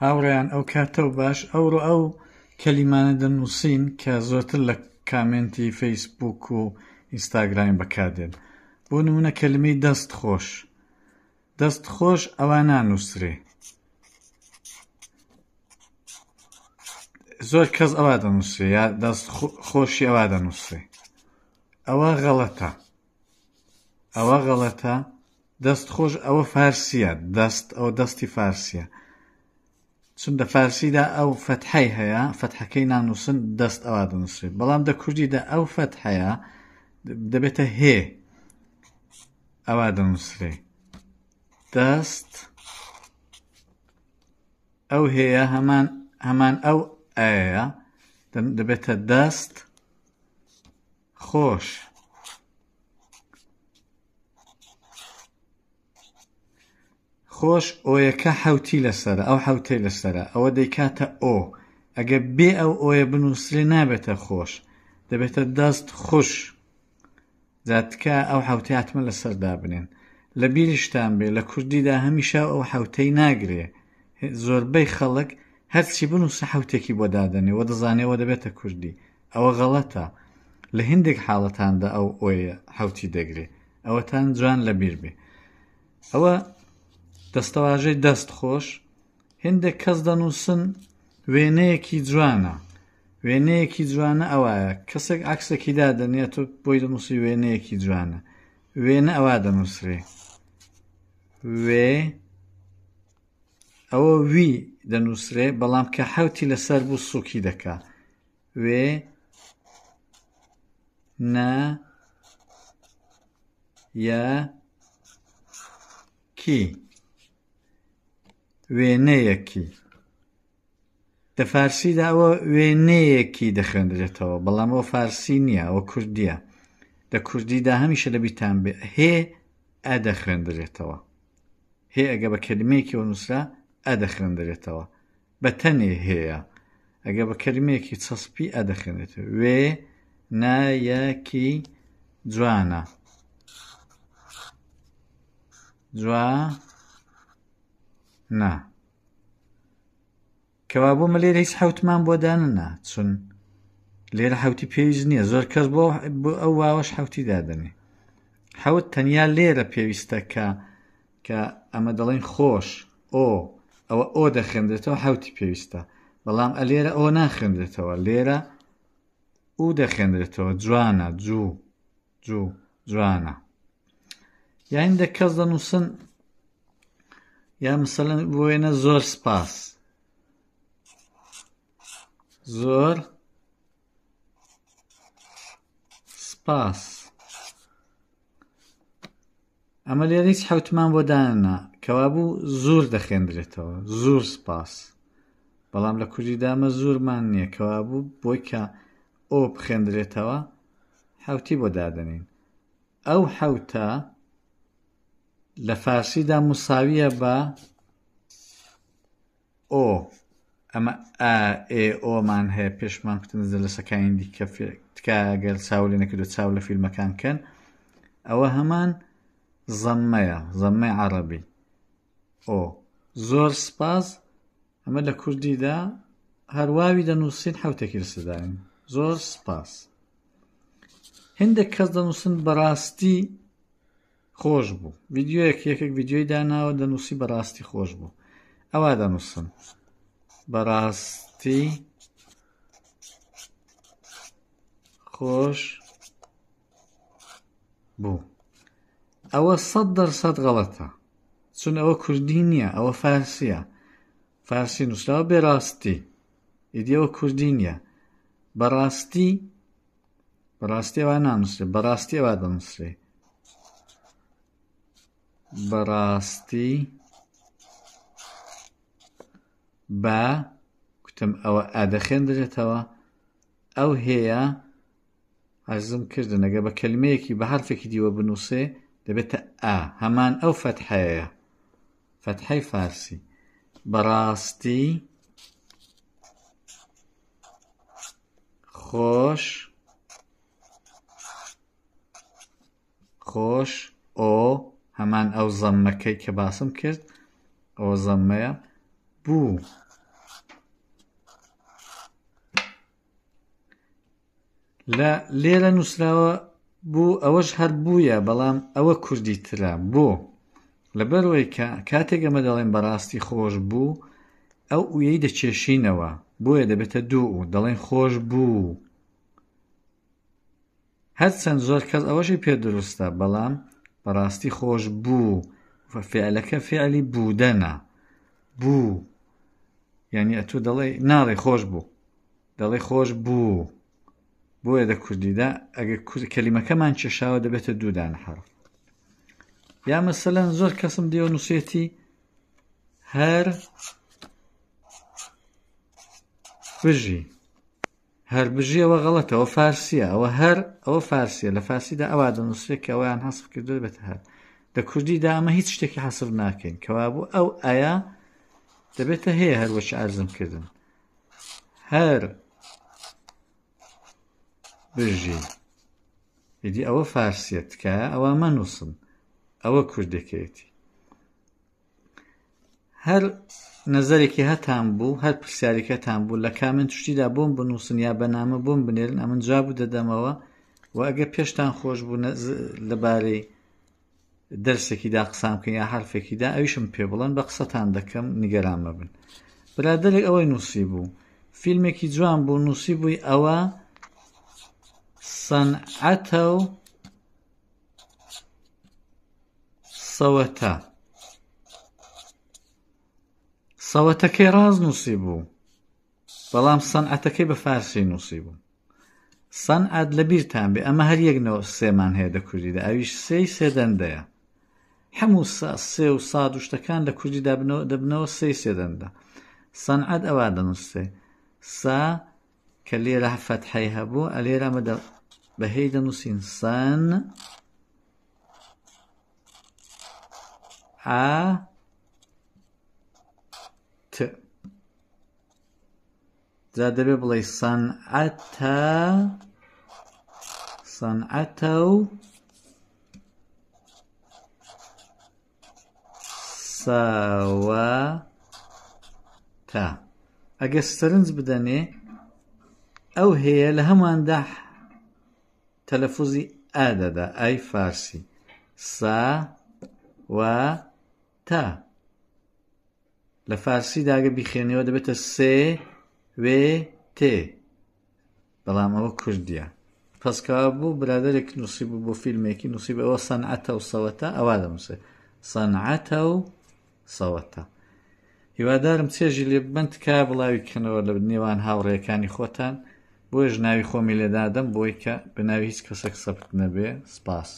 هاوڕێیان ئەو کاتەوە باش ئەو کەلیمانە دەنووسین کە زۆرتر لە کامنتی فەیسبووک و ئینستاگرام بەکاردێن. بۆ نمونە کەلیمەی دەستخۆش. دەستخۆش ئەوە نانووسرێ. زۆر کەس ئەوە دەنووسێ یا دەستخۆشی ئەوە دەنووسێ. ئەوە غەڵەتە. ئەوە غەڵەتە. دەستخۆش ئەوە فارسیە. ئەوە دەستی فارسیە. چونکە فارسیدا ئەو فەتحەی هەیە، فەتحەکەی نانووسن دەست ئەوە دەنووسێت. بەڵام دە کوردیدا ئەو فەتحەیە دەبێتە هێ ئەوە دەنووسرێ. دەست ئەو هەیە هەمان ئەو ئەیە دەبێتە دەست خۆش. خۆش ئۆیەکە حەوتی لەسەرە، ئەو حەوتەی لەسەرە، ئەوە دەیکاتە ئۆ. ئەگە بێ ئەو ئۆیە بنووسرێ نابێتە خۆش، دەبێتە دەست خوش. جاتکە ئەو حەوتەی هاتمە لەسەردا بنێن. لە بیریشتان بێ لە کوردیدا هەمیشە ئەو حەوتەی ناگرێ. زۆربەی خەڵک هەرچی بنووسە حەوتێکی بۆ دادەنێ وە دەزانێەوە دەبێتە کوردی. ئەوە غەڵەتە. لە هندێک حاڵەتاندا ئەو ئۆیە حەوتی دەگرێ. ئەوەتان جوان لەبیر بێ. ئەوە دەستەواژەی دەست خۆش. هندێک کەس دەنووسن وێنەیەکی جوانە. وێنەیەکی جوانە ئەوایە کەسێک عەکسێکی دادەنێت تۆ بۆی دەنووسی وێنەیەکی جوانە. وێنە ئەوە دەنووسرێ. وێ ئەوە وی دەنووسرێ بەڵام کە حەوتی لەسەر بوو سووکی دەکا. وێ نە یە کی وێنەیەکی. دە فارسیدا ئەوە وێنەیەکی دەخوێندرێتەوە بەڵام ئەوە فارسی نییە، ئەوە کوردیە. لە کوردیدا هەمیشە لە بیرتان بێ هێ ئە دەخوێندرێتەوە. هێ ئەگە بە کەلیمەیەکی نووسرا ئە دەخوێندرێتەوە. بە تەنێ هەیە. ئەگە بە کەلیمەیەکی چەسپی ئە دەخوێندرێتەوە. وێ نایەکی جوانە. جوانە. کەوابوو مە لێرە هیچ حەوتمان بۆ داننا، چون لێرە حەوتی پێویست نییە. زۆر کەس بۆ ئەو واوەش حەوتی دادەنێ. حەوت تەنیا لێرە پێویستە کە ئەمە دەڵێن خۆش ئۆ، ئەوە ئۆ دەخوێندرێتەوە حەوتی پێویستە. بەڵام لێرە ئۆ ناخوێندرێتەوە، لێرە ئو دەخوێندرێتەوە. جوانە. جوانە. یا هەندێک کەس دەنووسن یا مەسەلەن بۆ وێنە زۆر سپاس. زۆر سپاس. ئەمە لێرە هیچ حەوتمان بۆ داننا، کەوابوو زۆر دەخوێندرێتەوە. زۆر سپاس. بەڵام لە کوردیدا ئەمە زۆرمان نییە، کەوابوو بۆی کە ئۆ بخوێندرێتەوە حەوتی بۆ دادەنین. ئەو حەوتە لە فارسیدا مساویە بە ئۆ. ئەمە ئا ئێ ئۆمان هەیە پێشمان کوتنزە لە سەکانی دیکە تکا گەل چاو لێ نەکردو چاو لە فیلمەکان کەن. ئەوە هەمان زەممەیە، زەممەی عەرەبی. ئۆ زۆر سپاس. ئەمە لە کوردیدا هەرواوی دەنووسین حەوتێکی لەسەرداین. زۆر سپاس. هەندێک کەس دەنووسن بەڕاستی خۆش بوو. یەکێک ڤیدیۆی داناوە دەنووسی بەڕاستی خۆش بوو. ئەوە دەنووسن بەڕاستی خۆش بوو. ئەوە 100% غەڵەتە، چون ئەوە کوردی نییە، ئەوە فارسیە. فارسی نووسراوە بێڕاستی. ئیدی ئەوە کوردی نییە. بەڕاستی ئەوە نانووسرێ، بەڕاستی ئەوە دەنووسرێ. بەڕاستی بە کوتم ئەوە ئا دەخوێندرێتەوە. ئەو هەیە عەرزم کردن ئەگە بە کەلیمەیەکی بە حەرفێکی دیوە بنووسێ دەبێتە ئا. هەمان ئەو فەتحەیە، فەتحەی فارسی. بەڕاستی خۆش ئۆ هەمان ئەو زەممەکەی کە باسم کرد، ئەوە زەممەیە بوو. لا لێرە نووسراوە بوو ئەوەش هەر بوویە بەڵام ئەوە کوردی ترە بۆ لەبەرەوەی کاتێک ئەمە دەڵێن بەڕاستی خۆش بوو ئەو ئوویەی دەکێشینەوە بۆیە دەبێتە دوو و دەڵێن خۆش بوو هەرچەند زۆر کەس ئەوەشی پێ دروستە بەڵام بەڕاستی خۆش بوو فعلەکە فعلی بوودەنە بوو یعنی ئەتوو دەڵێ ناڵێ خۆش بوو دەڵێ خۆش بوو بۆیە دە کوردیدا ئەگەر کەلیمەکەمان کێشاوە دەبێتە دوودان حرف یا مەسەلەن زۆر کەسم دیوە نووسێتی هەر بژی هەر بژی ئەوە غەڵەتە ئەوە فارسیە ئەوە هەر ئەوە فارسیە لە فارسیدا ئەوا دەنووسێت کە ئەویان حەسب کردو دەبێتە هەر لە کوردیدا ئەمە هیچ شتێکی حەسب ناکەین کەوا بوو ئەو ئایا دەبێتە هەیە هەروەشی ئارزم کردن هەر بژی ئیدی ئەوە فارسیەت کە ئەوە مەنووسن ئەوە کوردەکەیەتی هەر نەزەرێکی هەتان بوو هەر پرسیارێکی هەتان بوو لە کامنت شتیدا بۆم بنووسن یا بەنامە بۆم بنێرن ئەمن جواب دەدەمەوە و ئەگەر پێشتان خۆش بوو لەبارەی دەرسێکیدا قسام بکەن یا حرفێکیدا ئەویشم پێ بڵێن بە قسەتان دەکەم نیگەران مەبن برادەرێک ئەوەی نووسی بوو فیلمێکی جوان بوو نووسی بووی ئەوە صنعەتە و سەوەتە سەوەتەکەی ڕاز نووسی بوو بەڵام سەنعەتەکەی بە فارسی نووسی بوو سەنعەت لە بیرتان بێ ئەمە هەر یەکنەوە سێمان هەیە لە کوردیدا ئەویش سێی سێدەندەیە هەموو سێ و ساد و شتەکان لە کوردیدا دەبنەوە سێی سێدەندە سەنعەت ئەوا دەنووسێ سا کە لێرە فەتحەی هەبوو ئەلێرە ئەمە بەهەی دەنووسین سەن ت جا دەبێ بڵێ سەنعەتە و سەوەتە ئەگە سەرنج بدەنێ ئەو هەیە لە هەموواندا تەلەفوزی ئا دەدا ئای فارسی سەوەتە لە فارسیدا ئەگە بیخێنەوە دەبێتە سێ وێ تێ بەڵام ئەوە کوردیە پەسکەوا بوو برادەرێک نووسی بوو بۆ فیلمێکی نووسی بە ئەوە سەنعەتە و سەوەتە ئەوا دەنووسێ سەنعەتە و سەوەتە هیوادارم چێژی لێ ببەن تکا بڵاوی بکەنەوە لە نێوان هاوڕێیەکانی خۆتان بۆیش ناوی خۆمی لێدادەم بۆی کە بە ناوی هیچ کەسێک سەبت نەبێ سپاس